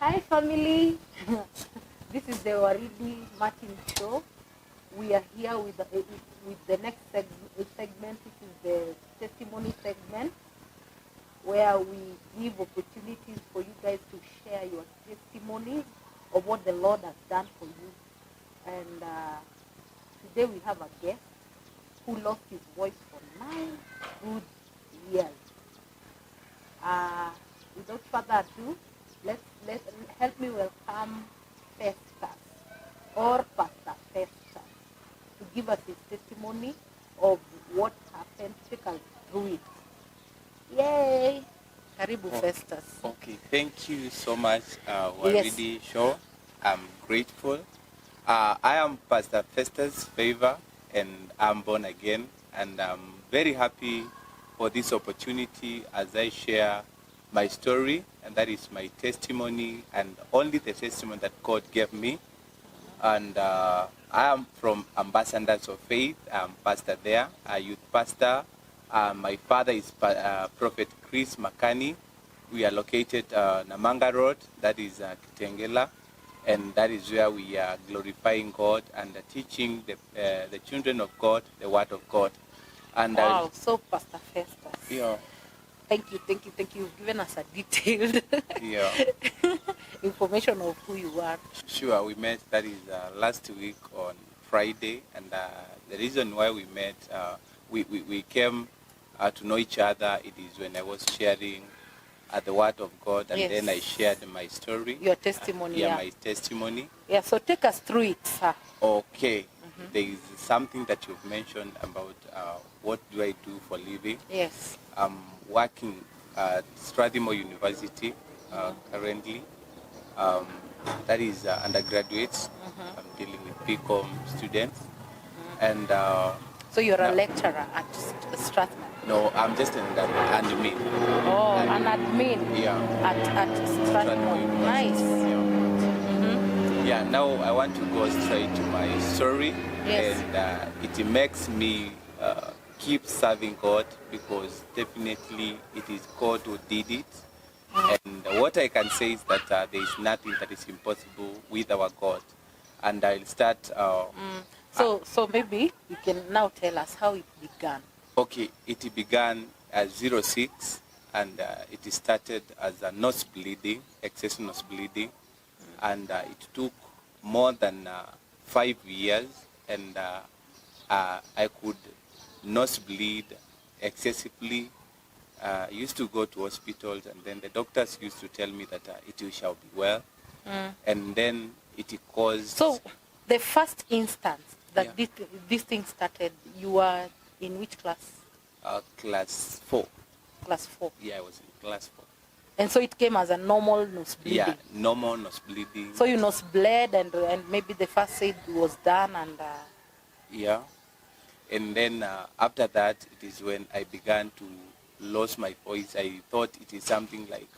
Hi family, this is the Waridi Martin show. We are here with the next segment, which is the testimony segment, where we give opportunities for you guys to share your testimonies of what the Lord has done for you. And today we have a guest who lost his voice for 9 good years. Without further ado, let help me welcome Festus or Pastor Festus to give us his testimony of what happened. Take us through it. Yay! Karibu Festus. Okay, thank you so much, Yes. Waridi Show. I'm grateful. I am Pastor Festus Favor, and I'm born again, and I'm very happy for this opportunity as I share my story, and that is my testimony, and only the testimony that God gave me. And I am from Ambassadors of Faith. I'm pastor there, a youth pastor. My father is Prophet Chris Makani. We are located Namanga Road, that is Kitengela, and that is where we are glorifying God and teaching the children of God the Word of God. And Wow, so Pastor Festus. yeah, Thank you. You've given us a detailed yeah, information of who you are. sure. We met, that is last week on Friday, and the reason why we met, we came to know each other. It is when I was sharing the Word of God, and Yes. then I shared my story. Your testimony. Yeah, my testimony. Yeah, so take us through it, sir. Okay. There is something that you've mentioned about what do I do for living. Yes. I'm working at Strathmore University currently. That is undergraduates. I'm dealing with BCom students. And So you're a no, lecturer at Strathmore. no, I'm just an admin. Oh, an admin Yeah. at Strathmore. University. Nice. Yeah. Yeah, now I want to go straight to my story. Yes. And it makes me keep serving God, because definitely it is God who did it. And what I can say is that there is nothing that is impossible with our God. And I'll start. So maybe you can now tell us how it began. Okay, it began as 06, and it started as a nose bleeding, excessive nose bleeding, and it took more than 5 years, and I could nose bleed excessively. Used to go to hospitals, and then the doctors used to tell me that it shall be well, and then it caused. So the first instance that Yeah. this thing started, you were in which class? Class 4. Class 4. Yeah, I was in class 4. And so it came as a normal nose bleeding. Yeah, normal nose bleeding. So you nose bled, and maybe the first aid was done, and Yeah. And then after that, it is when I began to lose my voice. I thought it is something like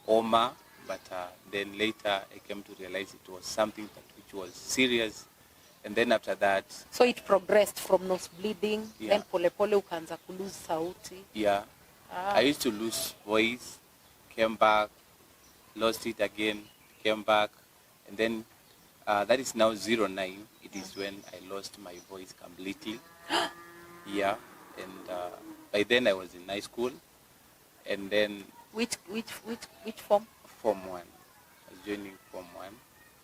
Oma, but then later I came to realize it was something which was serious. And then after that, so it progressed from nose bleeding, Yeah. then pole pole ukaanza kulose sauti. yeah, I used to lose voice, came back, lost it again, came back, and then that is now 09. It is when I lost my voice completely. Yeah, and by then I was in high school, and then Which form? Form 1. I was joining Form 1.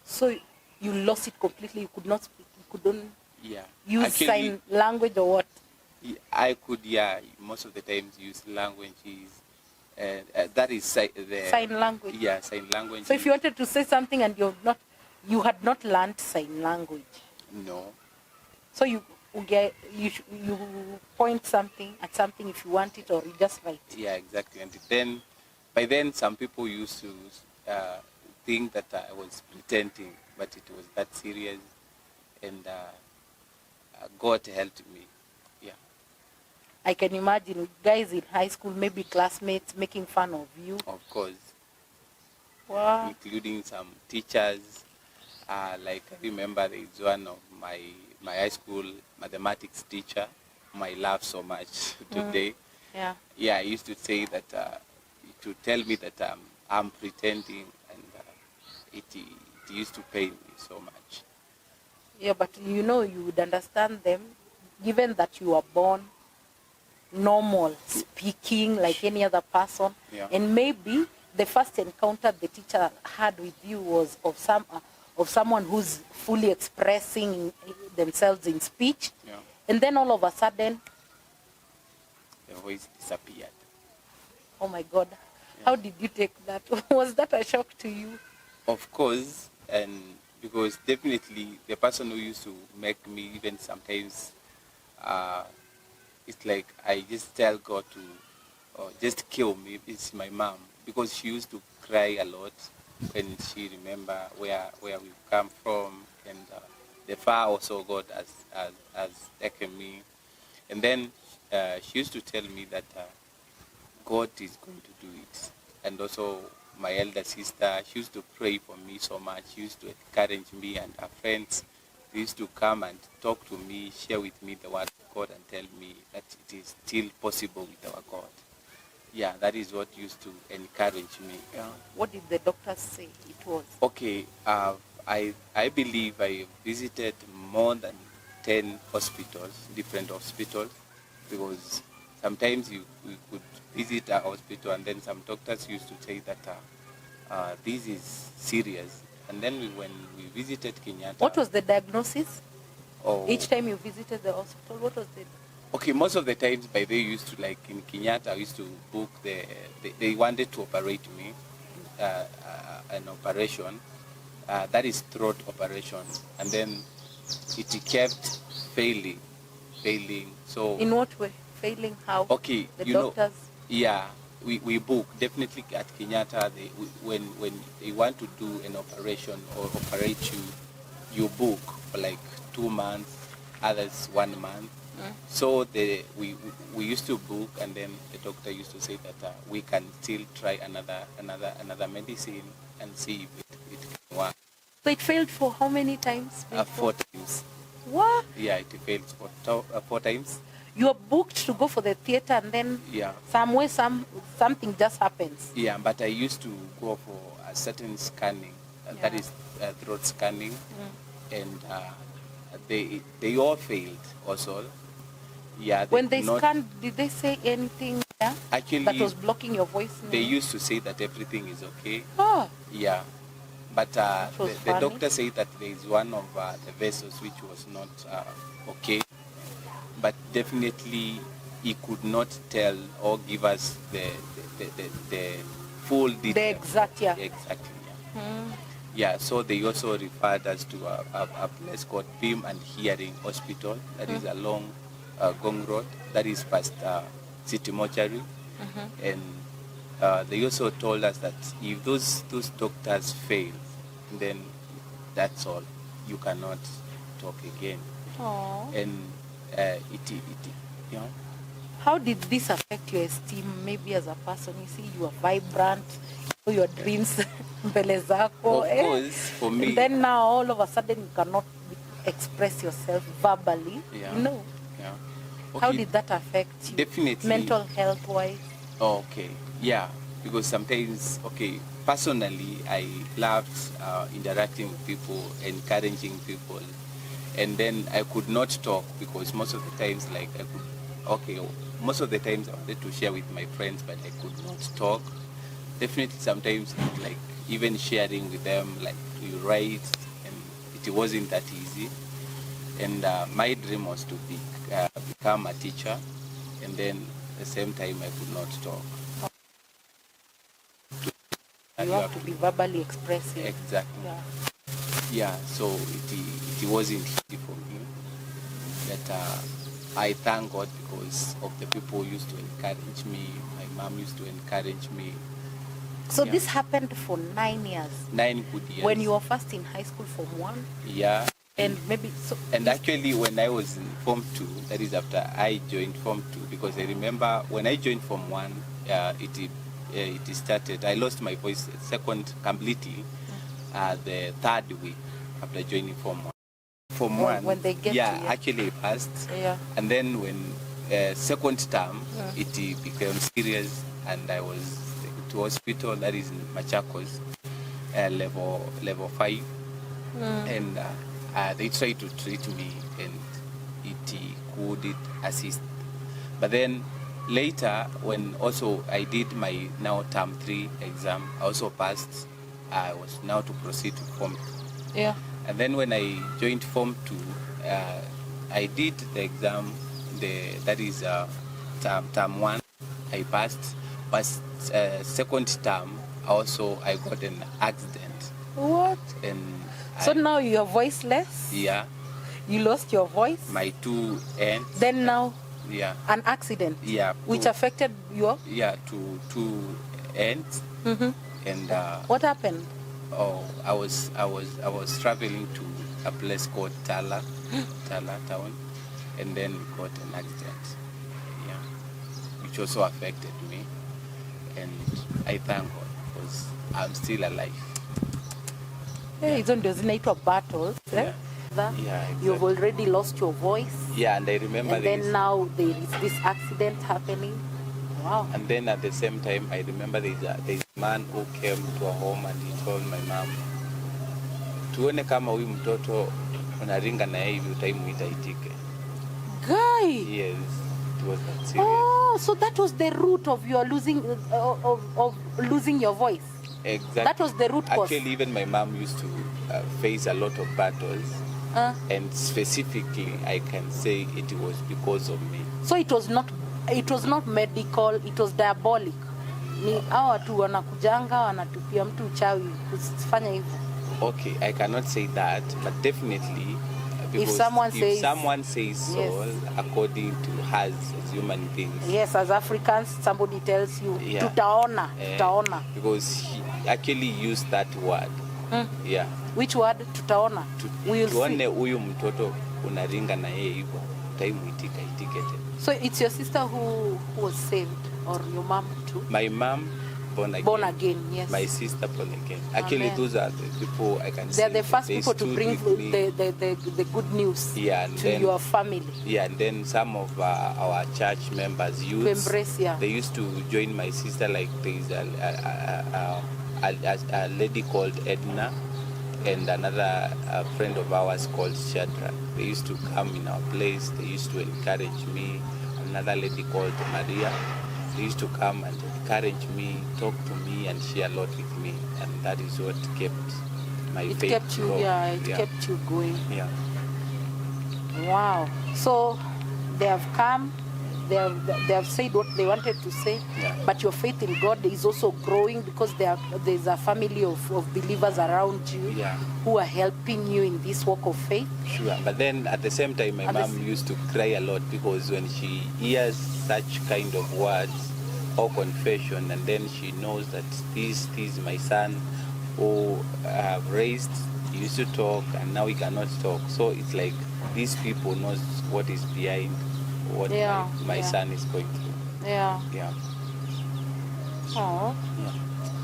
So you lost it completely. You could not speak. You couldn't Yeah. use Actually, sign language or what? I could, yeah, most of the times use languages. That is the Sign language. Yeah, sign language. So if you wanted to say something and you had not learned sign language, No. so you point something at something if you want it, or you just write. Yeah, exactly. And then, by then, some people used to think that I was pretending, but it was that serious, and God helped me. Yeah. I can imagine guys in high school, maybe classmates, making fun of you. Of course. Wow. Including some teachers. Like I remember there is one of my high school mathematics teacher whom I love so much today. Yeah. Yeah, I used to say that to tell me that I'm pretending, and it used to pain me so much. Yeah, but you know, you would understand them, given that you were born normal, speaking like any other person, Yeah. and maybe the first encounter the teacher had with you was of someone who's fully expressing themselves in speech, Yeah. and then all of a sudden, The voice disappeared. oh my God, how did you take that? Was that a shock to you? Of course, and because definitely the person who used to make me even sometimes, uh, it's like I just tell God to just kill me. It's my mom, because she used to cry a lot when she remember where we come from, and the far also God has taken me. And then she used to tell me that God is going to do it. And also my elder sister, she used to pray for me so much. She used to encourage me, and her friends, they used to come and talk to me, share with me the word of God, and tell me that it is still possible with our God. Yeah, that is what used to encourage me. Yeah. What did the doctors say it was? Okay, I believe I visited more than 10 hospitals, different hospitals, because sometimes we could visit a hospital and then some doctors used to say that this is serious. And then when we visited Kenyatta... What was the diagnosis? Oh, Each time you visited the hospital, what was the... okay, most of the times by they used to, like in Kenyatta, I used to book they wanted to operate me, an operation, that is throat operation, and then it kept failing. So In what way? Failing how? okay, The you doctors? know, yeah, we book definitely at Kenyatta. When they want to do an operation or operate you, you book for like 2 months, others 1 month. So we used to book, and then the doctor used to say that we can still try another medicine and see if it can work. So it failed for how many times? 4 times. What? Yeah, it failed for 4 times. You are booked to go for the theater, and then Yeah. something just happens. Yeah, but I used to go for a certain scanning, that Yeah. is throat scanning, and they all failed also. Yeah, When they could not... scanned, did they say anything that Actually, was blocking your voice? they used to say that everything is okay. Oh, Yeah, but That was the funny. doctor said that there is one of the vessels which was not okay, but definitely he could not tell or give us the full detail. the exact, yeah. Exactly, yeah. Yeah, so they also referred us to a place called Film and Hearing Hospital, that is along Gong Road, that is past City Mortuary. And they also told us that if those doctors fail, then that's all. You cannot talk again. Oh. And you know, How did this affect your esteem, maybe as a person? You see, you are vibrant, you know your dreams, mbele zako, of course, for me, and then now all of a sudden you cannot express yourself verbally. yeah, You know, yeah. how Okay, did that affect you? definitely. Mental health wise. Okay, yeah, because sometimes, okay, personally, I loved interacting with people, encouraging people, and then I could not talk because most of the times, like most of the times I wanted to share with my friends, but I could not talk. Definitely, sometimes, like even sharing with them, like you write, and it wasn't that easy. And my dream was to become a teacher, and then at the same time I could not talk. You have to be verbally expressive. Exactly. Yeah. Yeah, so it wasn't easy for me. But I thank God because of the people who used to encourage me. My mom used to encourage me. So Yeah. this happened for 9 years. 9 good years. When you were first in high school, Form 1, Yeah. and maybe so. And actually, when I was in Form 2, that is after I joined Form 2, because I remember when I joined Form 1, it started, I lost my voice completely the 3rd week after joining Form 1. Form 1, when they get yeah, to you. actually passed. Yeah. And then when second term, it became serious, and I was to hospital that is in Machakos, level 5, and they tried to treat me, and it could assist. But then later, when also I did my now term 3 exam, I also passed. I was now to proceed to Form 2. Yeah. And then when I joined Form 2, I did the exam, that is term 1, I passed. But second term, also I got an accident. What? And So now you're voiceless? Yeah. You lost your voice? My 2 ends. Then now Yeah. an accident? Yeah. Which affected your? Yeah, to 2 ends. Mm-hmm. And What happened? I was traveling to a place called Tala town, and then got an accident. Yeah, which also affected me, and I thank God because I'm still alive. Hizo ndio zinaitwa battles. Yeah. Yeah, you've already lost your voice. Yeah, and I remember. And then now there is this accident happening. Wow. And then at the same time, I remember there's a man who came to our home and he told my mom, tuone kama huyu mtoto unaringa na yeye hivi utaimuita itike. Guy. Yes, it was that serious. Oh, so that was the root of your losing of losing your voice. Exactly. That was the root cause. Actually, even my mom used to face a lot of battles. And specifically, I can say it was because of me. So it was not medical, it was diabolic. Ni hao watu wanakujanga wanatupia mtu uchawi kusifanya hivyo. Okay, I cannot say that, but definitely if someone says so, yes. according to us as human beings. Yes, as Africans, somebody tells you, yeah. tutaona. Because he actually used that word. Yeah. Which word? Tutaona. We'll tuone huyu mtoto unaringa na yeye hivyo, utaimuitika itike tena. So it's your sister who was saved, or your mom too? My mom, born again. Born again, yes. My sister, born again. Actually, those are the people I can say. They're the first people to bring the good news to your family. Yeah, and then some of our church members, youths, to embrace, yeah. They used to join my sister. Like there's a lady called Edna and another friend of ours called Shadrach. They used to come in our place. They used to encourage me. Another lady called Maria. They used to come and encourage me, talk to me, and share a lot with me, and that is what kept my faith kept you, going. It kept you going. Yeah. Wow. So they have come. They have said what they wanted to say, but your faith in God is also growing because there's a family of believers around you who are helping you in this walk of faith. Sure, but then at the same time, my mom used to cry a lot because when she hears such kind of words or confession, and then she knows that this is my son who I have raised, he used to talk and now he cannot talk. So it's like these people knows what is behind what my son is going through. Yeah. Yeah. Oh. Yeah.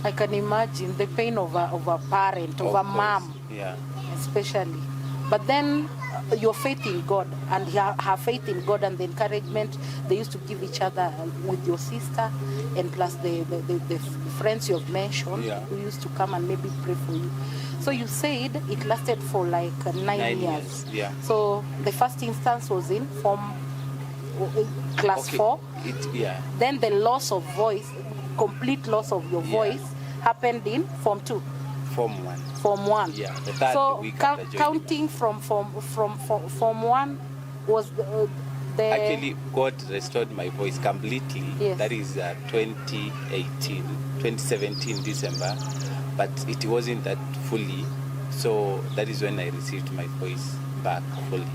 I can imagine the pain of a parent, of a mom. Yeah. Especially. But then your faith in God and her faith in God and the encouragement they used to give each other with your sister, and plus the friends you have mentioned who used to come and maybe pray for you. So you said it lasted for like 9 years. Yeah. So the first instance was in class 4. Then the loss of voice, complete loss of your voice, happened in Form 2. Form 1. Form 1. Yeah. The third so week counting from Form 1 was the actually God restored my voice completely. Yes. That is 2017 December, but it wasn't that fully. So that is when I received my voice back fully.